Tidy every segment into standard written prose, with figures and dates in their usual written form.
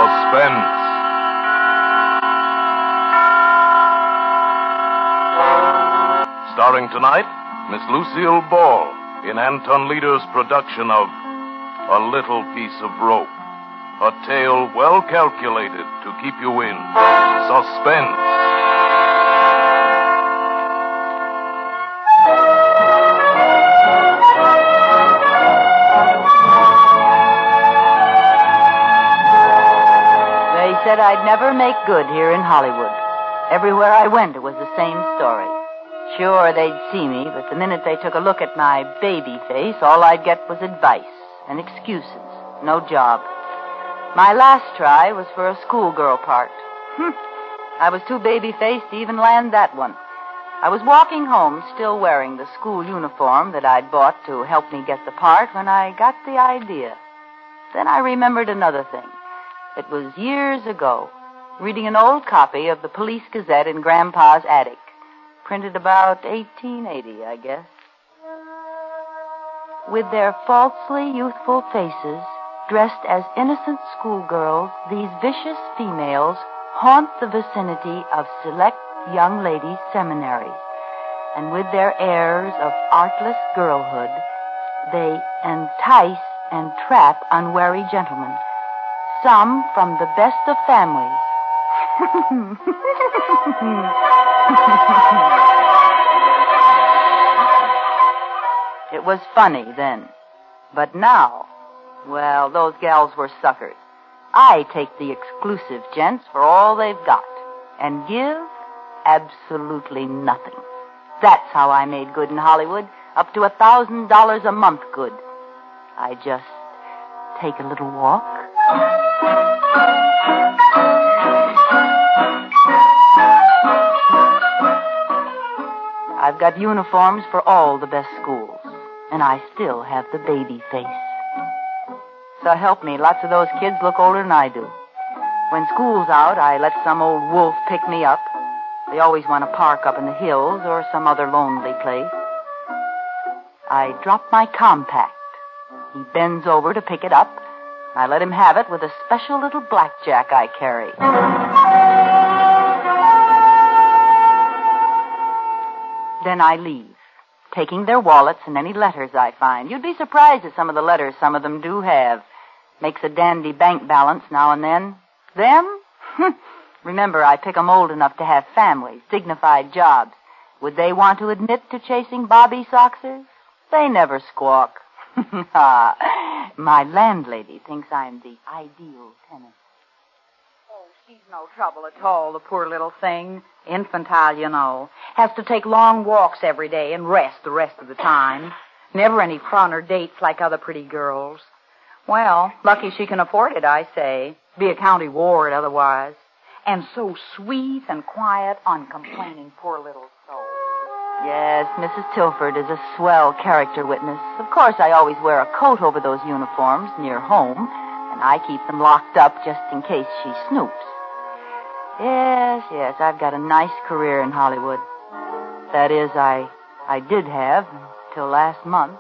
Suspense. Starring tonight, Miss Lucille Ball in Anton Leder's production of A Little Piece of Rope. A tale well calculated to keep you in suspense. They said I'd never make good here in Hollywood. Everywhere I went, it was the same story. Sure, they'd see me, but the minute they took a look at my baby face, all I'd get was advice and excuses. No job. My last try was for a schoolgirl part. I was too baby-faced to even land that one. I was walking home still wearing the school uniform that I'd bought to help me get the part when I got the idea. Then I remembered another thing. It was years ago, reading an old copy of the Police Gazette in Grandpa's attic. Printed about 1880, I guess. With their falsely youthful faces, dressed as innocent schoolgirls, these vicious females haunt the vicinity of select young ladies' seminaries. And with their airs of artless girlhood, they entice and trap unwary gentlemen, some from the best of families. It was funny then. But now, well, those gals were suckers. I take the exclusive gents for all they've got and give absolutely nothing. That's how I made good in Hollywood, up to $1,000 a month good. I just take a little walk. I've got uniforms for all the best schools, and I still have the baby face. So help me, lots of those kids look older than I do. When school's out, I let some old wolf pick me up. They always want to park up in the hills or some other lonely place. I drop my compact. He bends over to pick it up. I let him have it with a special little blackjack I carry. Then I leave, taking their wallets and any letters I find. You'd be surprised at some of the letters some of them do have. Makes a dandy bank balance now and then. Them? Remember, I pick 'em old enough to have families, dignified jobs. Would they want to admit to chasing Bobby Soxers? They never squawk. My landlady thinks I'm the ideal tenant. Oh, she's no trouble at all, the poor little thing. Infantile, you know. Has to take long walks every day and rest the rest of the time. Never any fun or dates like other pretty girls. Well, lucky she can afford it, I say. Be a county ward otherwise. And so sweet and quiet, uncomplaining, poor little soul. Yes, Mrs. Tilford is a swell character witness. Of course, I always wear a coat over those uniforms near home, and I keep them locked up just in case she snoops. Yes, I've got a nice career in Hollywood. That is, I did have until last month.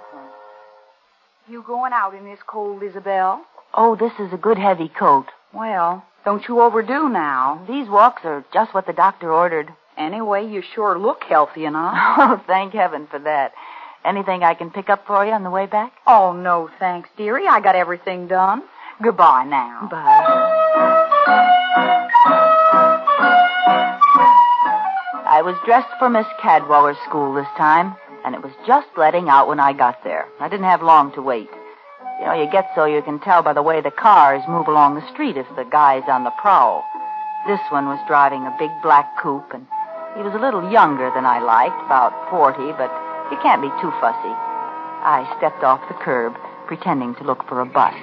You going out in this cold, Isabel? Oh, this is a good heavy coat. Well, don't you overdo now. These walks are just what the doctor ordered. Anyway, you sure look healthy enough. Oh, thank heaven for that. Anything I can pick up for you on the way back? Oh, no, thanks, dearie. I got everything done. Goodbye now. Bye. I was dressed for Miss Cadwaller's school this time, and it was just letting out when I got there. I didn't have long to wait. You know, you get so you can tell by the way the cars move along the street if the guy's on the prowl. This one was driving a big black coupe, and he was a little younger than I liked, about 40, but you can't be too fussy. I stepped off the curb, pretending to look for a bus.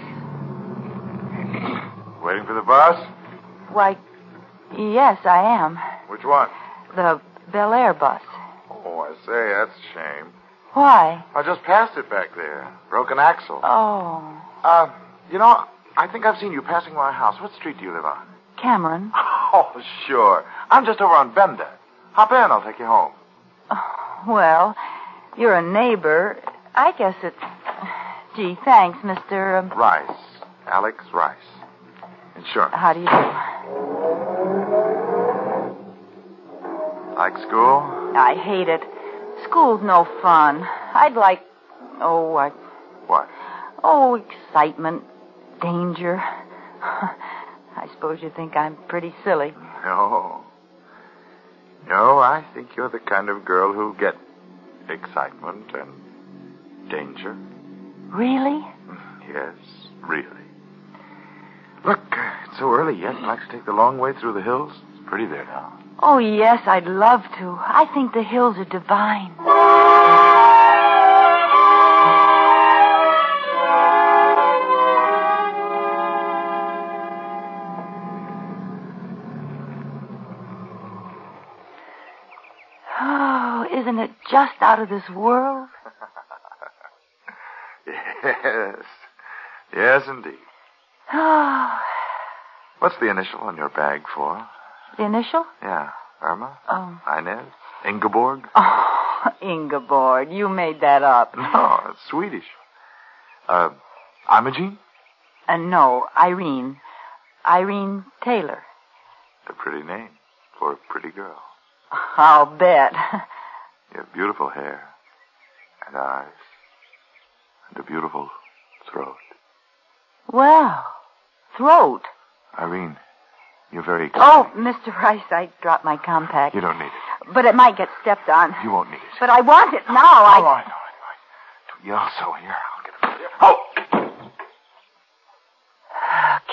Waiting for the bus? Why, yes, I am. Which one? The Bel Air bus. Oh, I say, that's a shame. Why? I just passed it back there. Broken axle. Oh. You know, I think I've seen you passing my house. What street do you live on? Cameron. Oh, sure. I'm just over on Bender. Hop in, I'll take you home. Oh, well, you're a neighbor. I guess it's... Gee, thanks, Mr. Rice. Alex Rice. Sure. How do you do? Like school? I hate it. School's no fun. I'd like... What? Excitement. Danger. I suppose you think I'm pretty silly. No. No, I think you're the kind of girl who'll get excitement and danger. Really? Yes, really. Look, it's so early yet. Like to take the long way through the hills? It's pretty there now. Oh, yes, I'd love to. I think the hills are divine. Oh, isn't it just out of this world? Yes. Yes, indeed. Oh. What's the initial on your bag for? The initial? Yeah. Irma? Oh. Inez? Ingeborg? Oh, Ingeborg, you made that up. No, it's Swedish. Imogene? No, Irene. Irene Taylor. A pretty name for a pretty girl. I'll bet. You have beautiful hair and eyes and a beautiful throat. Well, throat. Irene, you're very... Oh, Mr. Rice, I dropped my compact. You don't need it. But it might get stepped on. You won't need it. But I want it now. I know. Don't yell so. Here, I'll get it for you. Oh!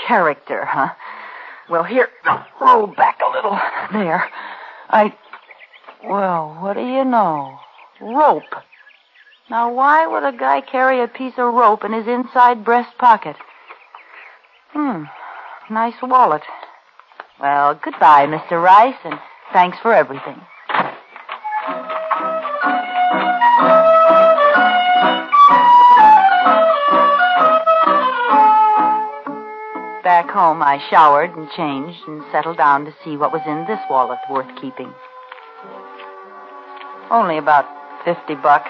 Character, huh? Well, here, roll back a little. There. Well, what do you know? Rope. Now, why would a guy carry a piece of rope in his inside breast pocket? Nice wallet. Well, goodbye, Mr. Rice, and thanks for everything. Back home, I showered and changed and settled down to see what was in this wallet worth keeping. Only about $50.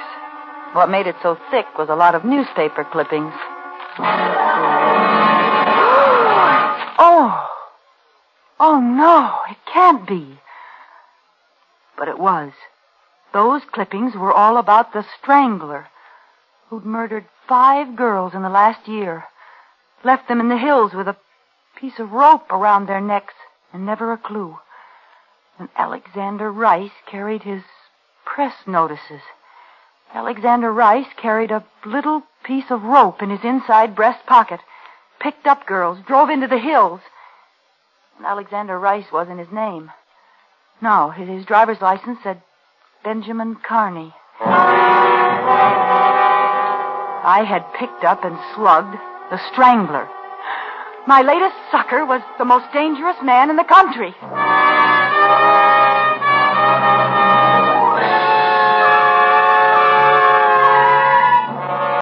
What made it so thick was a lot of newspaper clippings. Oh, no, it can't be. But it was. Those clippings were all about the strangler who'd murdered 5 girls in the last year, left them in the hills with a piece of rope around their necks and never a clue. And Alexander Rice carried his press notices. Alexander Rice carried a little piece of rope in his inside breast pocket, picked up girls, drove into the hills. And Alexander Rice wasn't his name. No, his driver's license said Benjamin Carney. I had picked up and slugged the strangler. My latest sucker was the most dangerous man in the country.